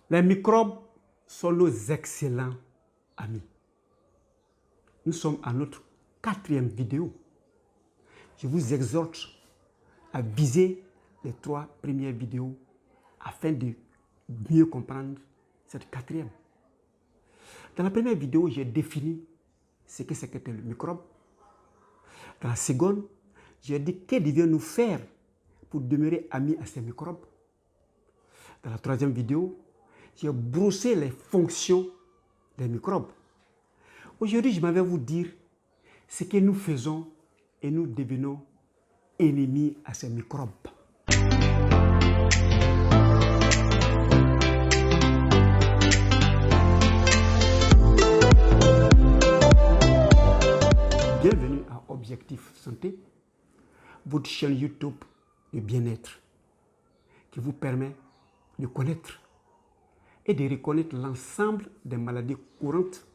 Les microbes sont nos excellents amis. Nous sommes à notre 4e vidéo. Je vous exhorte à viser les 3 premières vidéos afin de mieux comprendre cette 4e. Dans la première vidéo, j'ai défini ce que c'était le microbe. Dans la seconde, j'ai dit que devions-nous faire pour demeurer amis à ces microbes. Dans la 3e vidéo, j'ai brossé les fonctions des microbes. Aujourd'hui, je m'en vais vous dire ce que nous faisons et nous devenons ennemis à ces microbes. Bienvenue à Objectif Santé, votre chaîne YouTube de bien-être qui vous permet de connaître et de reconnaître l'ensemble des maladies courantes,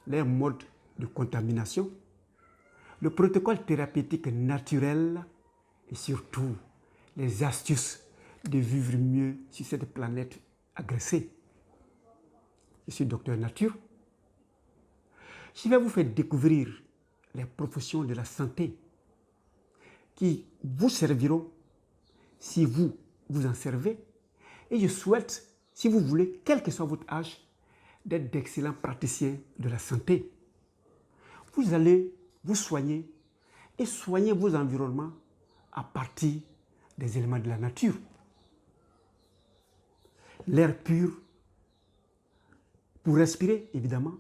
leurs modes de contamination, le protocole thérapeutique naturel et surtout les astuces de vivre mieux sur cette planète agressée. Je suis Docteur Nature. Je vais vous faire découvrir les professions de la santé qui vous serviront si vous vous en servez. Et je souhaite, si vous voulez, quel que soit votre âge, d'être d'excellents praticiens de la santé. Vous allez vous soigner et soigner vos environnements à partir des éléments de la nature. L'air pur pour respirer, évidemment,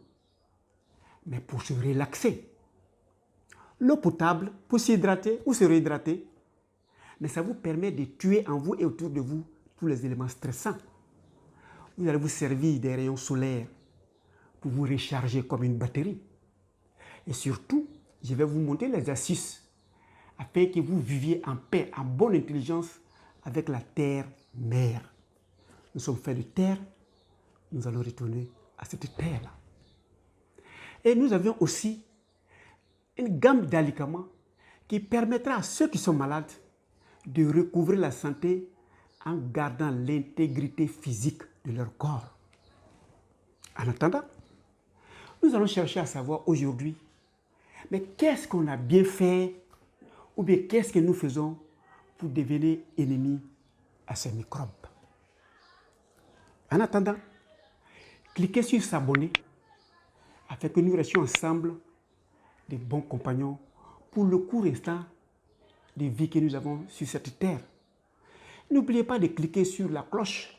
mais pour se relaxer. L'eau potable pour s'hydrater ou se réhydrater, mais ça vous permet de tuer en vous et autour de vous tous les éléments stressants. Vous allez vous servir des rayons solaires pour vous recharger comme une batterie. Et surtout, je vais vous montrer les astuces afin que vous viviez en paix, en bonne intelligence avec la terre-mère. Nous sommes faits de terre, nous allons retourner à cette terre-là. Et nous avions aussi une gamme d'alicaments qui permettra à ceux qui sont malades de recouvrer la santé en gardant l'intégrité physique de leur corps. En attendant, nous allons chercher à savoir aujourd'hui, mais qu'est-ce qu'on a bien fait ou bien qu'est-ce que nous faisons pour devenir ennemis à ces microbes. En attendant, cliquez sur s'abonner afin que nous restions ensemble des bons compagnons pour le court instant de vie que nous avons sur cette terre. N'oubliez pas de cliquer sur la cloche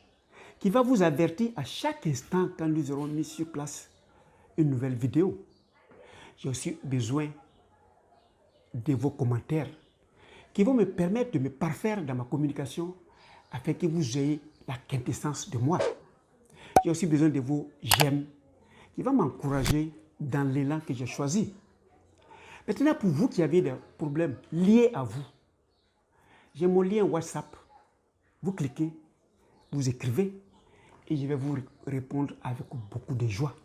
qui va vous avertir à chaque instant quand nous aurons mis sur place une nouvelle vidéo. J'ai aussi besoin de vos commentaires qui vont me permettre de me parfaire dans ma communication afin que vous ayez la quintessence de moi. J'ai aussi besoin de vos j'aime qui vont m'encourager dans l'élan que j'ai choisi. Maintenant, pour vous qui avez des problèmes liés à vous, j'ai mon lien WhatsApp. Vous cliquez, vous écrivez et je vais vous répondre avec beaucoup de joie.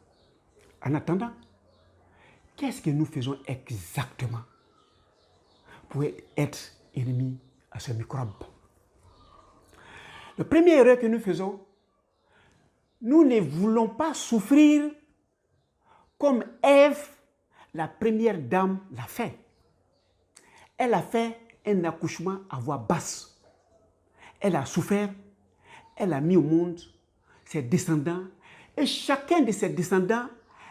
En attendant, qu'est-ce que nous faisons exactement pour être ennemis à ce microbe? La première erreur que nous faisons, nous ne voulons pas souffrir comme Ève, la première dame, l'a fait. Elle a fait un accouchement à voix basse. Elle a souffert, elle a mis au monde ses descendants et chacun de ses descendants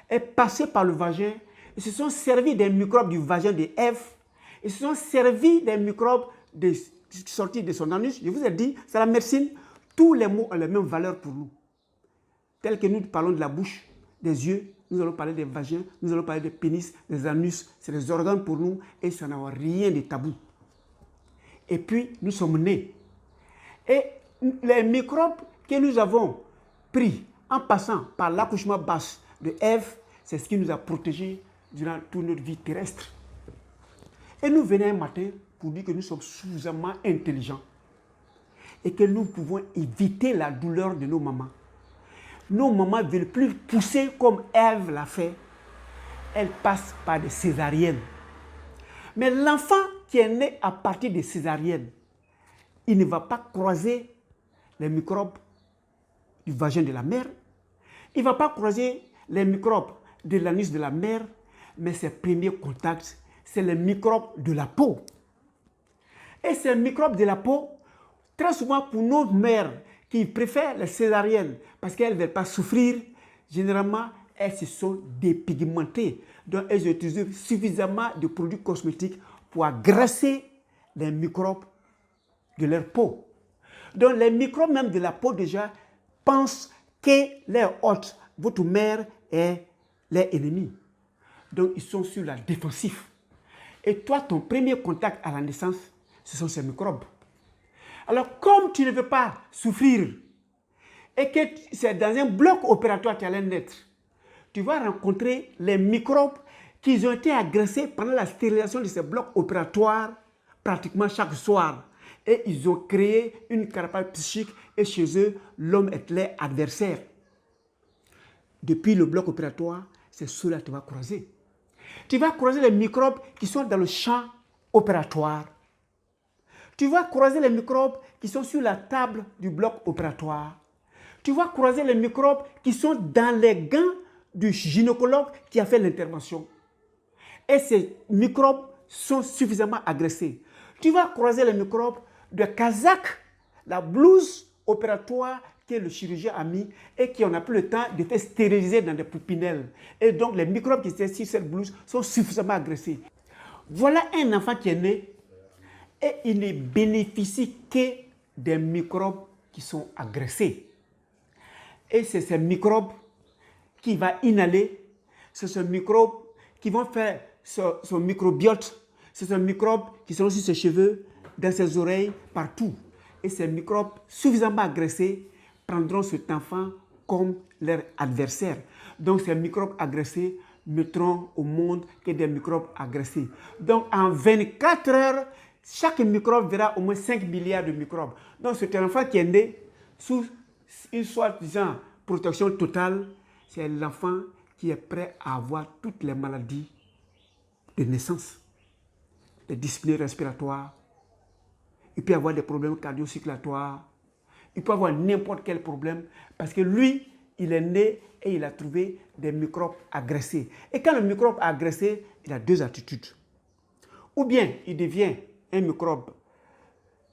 est passé par le vagin et se sont servis des microbes du vagin de Ève et se sont servis des microbes sortis de son anus. Je vous ai dit, c'est la médecine, tous les mots ont la même valeur pour nous. Tel que nous parlons de la bouche, des yeux, nous allons parler des vagins, nous allons parler des pénis, des anus, c'est des organes pour nous et ça n'a rien de tabou. Et puis, nous sommes nés. Et les microbes que nous avons pris en passant par l'accouchement basse de Ève, c'est ce qui nous a protégés durant toute notre vie terrestre. Et nous venons un matin pour dire que nous sommes suffisamment intelligents et que nous pouvons éviter la douleur de nos mamans. Nos mamans ne veulent plus pousser comme Ève l'a fait. Elles passent par des césariennes. Mais l'enfant qui est né à partir des césariennes, il ne va pas croiser les microbes du vagin de la mère. Il ne va pas croiser les microbes de l'anus de la mère, mais ses premiers contacts, c'est les microbes de la peau. Et ces microbes de la peau, très souvent pour nos mères qui préfèrent les césariennes parce qu'elles ne veulent pas souffrir, généralement, elles se sont dépigmentées. Donc, elles utilisent suffisamment de produits cosmétiques pour agresser les microbes de leur peau. Donc, les microbes même de la peau déjà pensent que leur hôte, votre mère, est leur ennemi. Donc, ils sont sur la défensive. Et toi, ton premier contact à la naissance, ce sont ces microbes. Alors, comme tu ne veux pas souffrir et que c'est dans un bloc opératoire que tu allais naître, tu vas rencontrer les microbes qui ont été agressés pendant la stérilisation de ces blocs opératoires pratiquement chaque soir. Et ils ont créé une carapace psychique et chez eux, l'homme est leur adversaire. Depuis le bloc opératoire, c'est cela que tu vas croiser. Tu vas croiser les microbes qui sont dans le champ opératoire. Tu vas croiser les microbes qui sont sur la table du bloc opératoire. Tu vas croiser les microbes qui sont dans les gants du gynécologue qui a fait l'intervention. Et ces microbes sont suffisamment agressés. Tu vas croiser les microbes de casaque, la blouse opératoire que le chirurgien a mis et qu'on n'a plus le temps de faire stériliser dans des poupinelles. Et donc les microbes qui sont sur cette blouse sont suffisamment agressés. Voilà un enfant qui est né et il ne bénéficie que des microbes qui sont agressés. Et c'est ces microbes qu'il va inhaler, c'est ces microbes qui vont faire son microbiote, c'est ces microbes qui sont sur ses cheveux, dans ses oreilles, partout. Et ces microbes suffisamment agressés prendront cet enfant comme leur adversaire. Donc ces microbes agressés mettront au monde que des microbes agressés. Donc en 24 heures, chaque microbe verra au moins 5 milliards de microbes. Donc c'est un enfant qui est né sous une soi-disant protection totale. C'est l'enfant qui est prêt à avoir toutes les maladies de naissance, les dyspnées respiratoires. Il peut avoir des problèmes cardio-circulatoires. Il peut avoir n'importe quel problème parce que lui, il est né et il a trouvé des microbes agressés. Et quand le microbe a agressé, il a deux attitudes. Ou bien il devient un microbe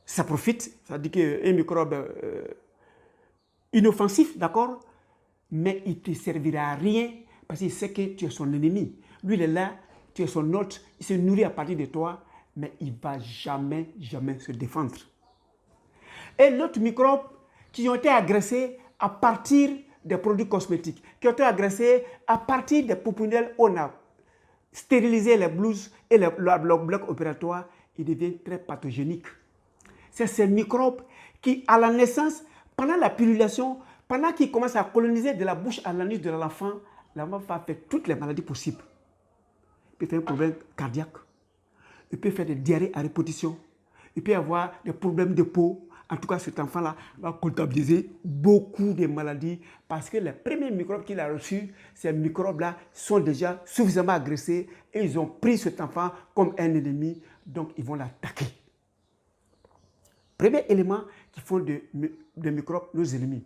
saprofite, c'est-à-dire qu'un microbe inoffensif, d'accord? Mais il ne te servira à rien parce qu'il sait que tu es son ennemi. Lui, il est là, tu es son hôte, il se nourrit à partir de toi, mais il ne va jamais, jamais se défendre. Et l'autre microbe qui ont été agressés à partir des produits cosmétiques, qui ont été agressés à partir des poupinelles, on a stérilisé les blouses et le bloc opératoire, il devient très pathogénique. C'est ces microbes qui, à la naissance, pendant la pullulation, pendant qu'ils commencent à coloniser de la bouche à l'anus de l'enfant, l'enfant va faire toutes les maladies possibles. Il peut faire un problème cardiaque, il peut faire des diarrhées à répétition, il peut avoir des problèmes de peau. En tout cas, cet enfant-là va comptabiliser beaucoup de maladies parce que les premiers microbes qu'il a reçus, ces microbes-là sont déjà suffisamment agressés et ils ont pris cet enfant comme un ennemi, donc ils vont l'attaquer. Premier élément qui font des microbes nos ennemis.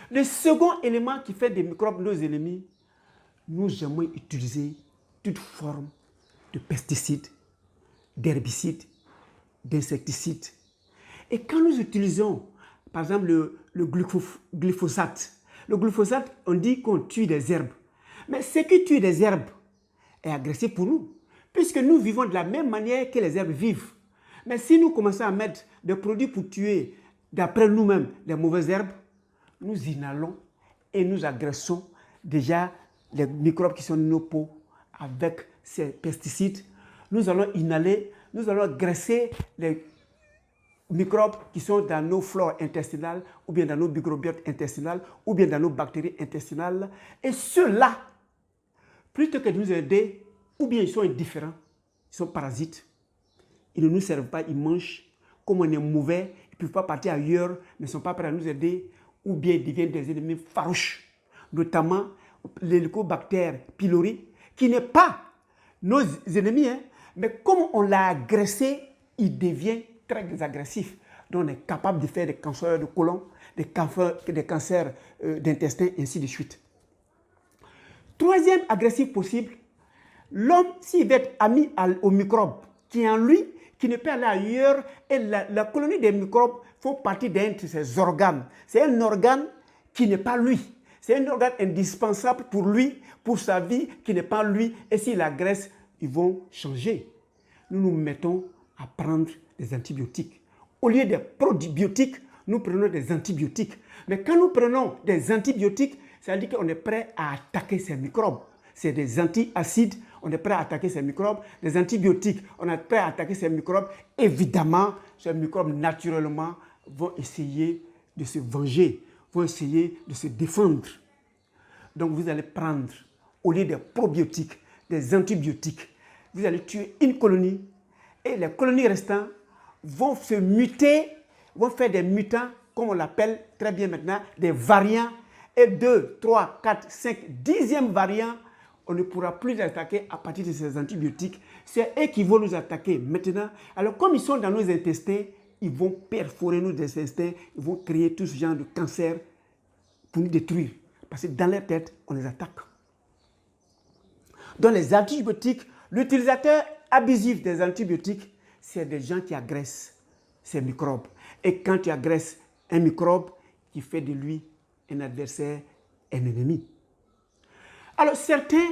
Le second élément qui fait des microbes nos ennemis, nous aimons utiliser toute forme de pesticides, d'herbicides, d'insecticides. Et quand nous utilisons, par exemple, le glyphosate, on dit qu'on tue des herbes. Mais ce qui tue des herbes est agressif pour nous, puisque nous vivons de la même manière que les herbes vivent. Mais si nous commençons à mettre des produits pour tuer, d'après nous-mêmes, les mauvaises herbes, nous inhalons et nous agressons déjà les microbes qui sont dans nos peaux avec ces pesticides. Nous allons inhaler, nous allons agresser les microbes qui sont dans nos flores intestinales, ou bien dans nos microbiotes intestinales, ou bien dans nos bactéries intestinales. Et ceux-là, plutôt que de nous aider, ou bien ils sont indifférents, ils sont parasites, ils ne nous servent pas, ils mangent, comme on est mauvais, ils ne peuvent pas partir ailleurs, ils ne sont pas prêts à nous aider, ou bien ils deviennent des ennemis farouches, notamment l'hélicobactère pylori, qui n'est pas nos ennemis, hein, mais comme on l'a agressé, il devient très agressif. Donc, on est capable de faire des cancers de côlon, des cancers d'intestin, ainsi de suite. Troisième agressif possible, l'homme, s'il veut être ami aux microbes qui est en lui, qui ne peut aller ailleurs, et la colonie des microbes font partie d'un de ses organes. C'est un organe qui n'est pas lui. C'est un organe indispensable pour lui, pour sa vie, qui n'est pas lui. Et s'il agresse, ils vont changer. Nous nous mettons à prendre des antibiotiques. Au lieu des probiotiques, nous prenons des antibiotiques. Mais quand nous prenons des antibiotiques, ça veut dire qu'on est prêt à attaquer ces microbes. C'est des antiacides, on est prêt à attaquer ces microbes. Des antibiotiques, on est prêt à attaquer ces microbes. Évidemment, ces microbes, naturellement, vont essayer de se venger, vont essayer de se défendre. Donc, vous allez prendre, au lieu des probiotiques, des antibiotiques, vous allez tuer une colonie et les colonies restantes vont se muter, vont faire des mutants, comme on l'appelle très bien maintenant, des variants. Et 2, 3, 4, 5, 10e variant, on ne pourra plus les attaquer à partir de ces antibiotiques. C'est eux qui vont nous attaquer maintenant. Alors, comme ils sont dans nos intestins, ils vont perforer nos intestins, ils vont créer tout ce genre de cancer pour nous détruire. Parce que dans leur tête, on les attaque. Dans les antibiotiques, l'utilisateur abusif des antibiotiques, c'est des gens qui agressent ces microbes. Et quand tu agresses un microbe, tu fais de lui un adversaire, un ennemi. Alors, certains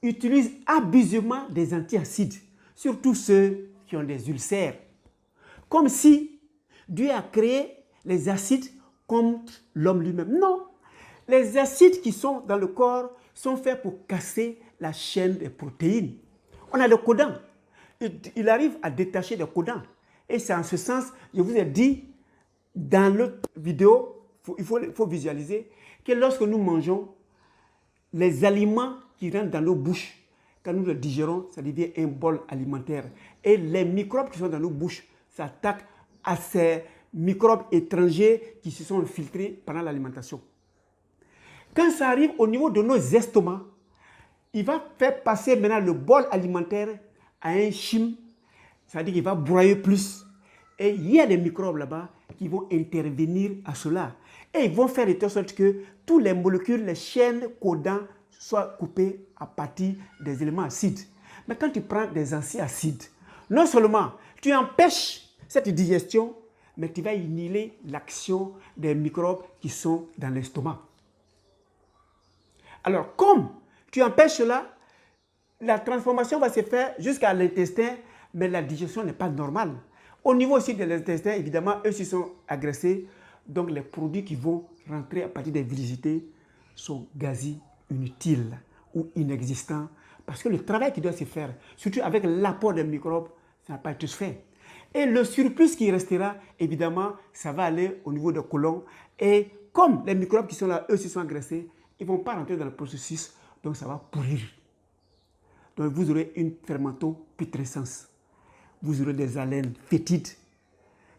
utilisent abusivement des antiacides, surtout ceux qui ont des ulcères. Comme si Dieu a créé les acides contre l'homme lui-même. Non, les acides qui sont dans le corps sont faits pour casser la chaîne des protéines. On a le codon. Il arrive à détacher le codon. Et c'est en ce sens, je vous ai dit, dans l'autre vidéo, il faut visualiser que lorsque nous mangeons, les aliments qui rentrent dans nos bouches, quand nous le digérons, ça devient un bol alimentaire. Et les microbes qui sont dans nos bouches s'attaquent à ces microbes étrangers qui se sont infiltrés pendant l'alimentation. Quand ça arrive au niveau de nos estomacs, il va faire passer maintenant le bol alimentaire à un chyme, c'est-à-dire qu'il va broyer plus. Et il y a des microbes là-bas qui vont intervenir à cela. Et ils vont faire de telle sorte que toutes les molécules, les chaînes codants soient coupées à partir des éléments acides. Mais quand tu prends des antiacides, non seulement tu empêches cette digestion, mais tu vas annihiler l'action des microbes qui sont dans l'estomac. Alors, comme tu empêches cela, la transformation va se faire jusqu'à l'intestin, mais la digestion n'est pas normale. Au niveau aussi de l'intestin, évidemment, eux aussi sont agressés. Donc, les produits qui vont rentrer à partir des villosités sont quasi inutiles ou inexistants. Parce que le travail qui doit se faire, surtout avec l'apport des microbes, ça n'a pas été fait. Et le surplus qui restera, évidemment, ça va aller au niveau du côlon. Et comme les microbes qui sont là, eux aussi sont agressés, ils ne vont pas rentrer dans le processus, donc ça va pourrir. Donc vous aurez une fermentoputrescence. Vous aurez des haleines fétides.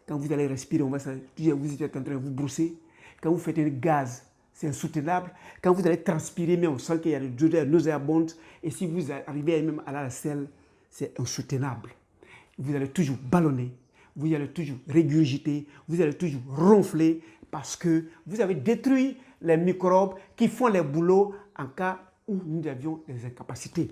Quand vous allez respirer, vous êtes en train de vous brosser. Quand vous faites un gaz, c'est insoutenable. Quand vous allez transpirer, mais on sent qu'il y a des odeurs nauséabondes. Et si vous arrivez même à la selle, c'est insoutenable. Vous allez toujours ballonner, vous allez toujours régurgiter, vous allez toujours ronfler parce que vous avez détruit les microbes qui font les boulots en cas où nous avions des incapacités.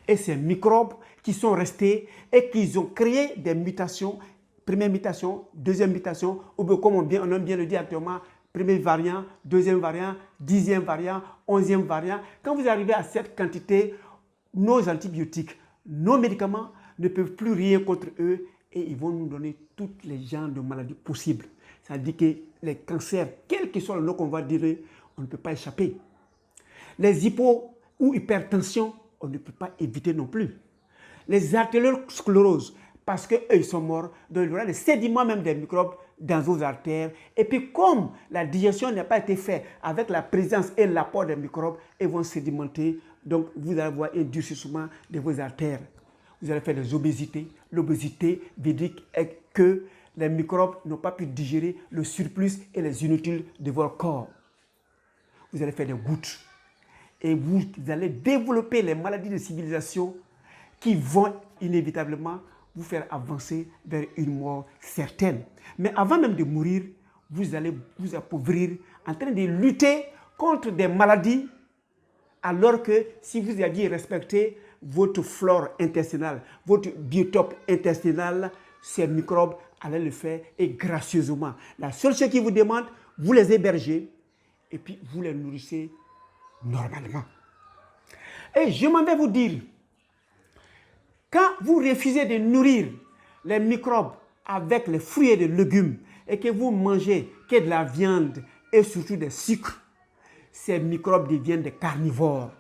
Et ces microbes qui sont restés et qui ont créé des mutations, première mutation, deuxième mutation, ou bien comme on aime bien le dire actuellement, premier variant, deuxième variant, 10e variant, 11e variant. Quand vous arrivez à cette quantité, nos antibiotiques, nos médicaments ne peuvent plus rien contre eux et ils vont nous donner toutes les genres de maladies possibles. Ça dit que les cancers, quel que soit le nom qu'on va dire, on ne peut pas échapper. Les hypo ou hypertension, on ne peut pas éviter non plus. Les artérioscléroses, parce qu'eux, ils sont morts, donc il y aura des sédiments même des microbes dans vos artères. Et puis comme la digestion n'a pas été faite avec la présence et l'apport des microbes, ils vont sédimenter. Donc vous allez avoir un durcissement de vos artères. Vous allez faire des obésités. L'obésité veut dire que les microbes n'ont pas pu digérer le surplus et les inutiles de votre corps. Vous allez faire des gouttes. Et vous allez développer les maladies de civilisation qui vont inévitablement vous faire avancer vers une mort certaine. Mais avant même de mourir, vous allez vous appauvrir en train de lutter contre des maladies, alors que si vous aviez respecté votre flore intestinale, votre biotope intestinal, ces microbes allaient le faire et gracieusement. La seule chose qu'ils vous demandent, vous les hébergez et puis vous les nourrissez normalement. Et je m'en vais vous dire, quand vous refusez de nourrir les microbes avec les fruits et les légumes et que vous mangez que de la viande et surtout des sucres, ces microbes deviennent des carnivores.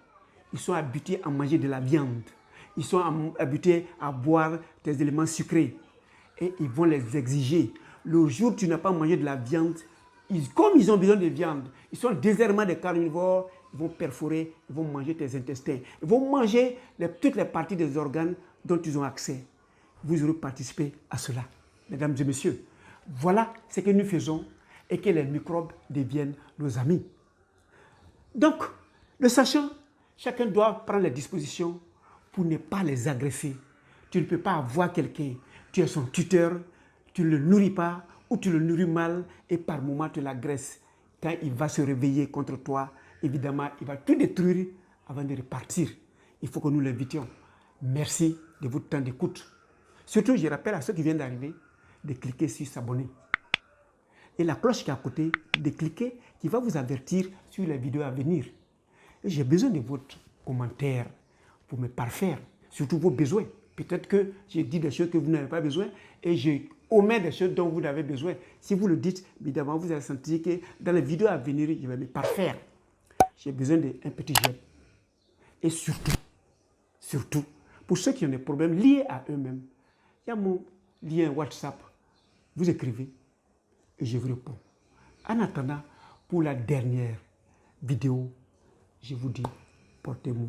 Ils sont habitués à manger de la viande. Ils sont habitués à boire des éléments sucrés. Et ils vont les exiger. Le jour où tu n'as pas mangé de la viande, comme ils ont besoin de viande, ils sont déshermants des carnivores, ils vont perforer, ils vont manger tes intestins. Ils vont manger toutes les parties des organes dont ils ont accès. Vous aurez participé à cela. Mesdames et messieurs, voilà ce que nous faisons et que les microbes deviennent nos amis. Donc, le sachant, chacun doit prendre les dispositions pour ne pas les agresser. Tu ne peux pas avoir quelqu'un, tu es son tuteur, tu ne le nourris pas ou tu le nourris mal et par moment tu l'agresses. Quand il va se réveiller contre toi, évidemment, il va tout détruire avant de repartir. Il faut que nous l'invitions. Merci de votre temps d'écoute. Surtout, je rappelle à ceux qui viennent d'arriver de cliquer sur s'abonner. Et la cloche qui est à côté, de cliquer, qui va vous avertir sur les vidéos à venir. Et j'ai besoin de votre commentaire pour me parfaire, surtout vos besoins. Peut-être que j'ai dit des choses que vous n'avez pas besoin et je omets des choses dont vous avez besoin. Si vous le dites, évidemment, vous allez sentir que dans les vidéos à venir, je vais me parfaire. J'ai besoin d'un petit j'aime. Et surtout, pour ceux qui ont des problèmes liés à eux-mêmes, il y a mon lien WhatsApp. Vous écrivez et je vous réponds. En attendant, pour la dernière vidéo, je vous dis, portez-vous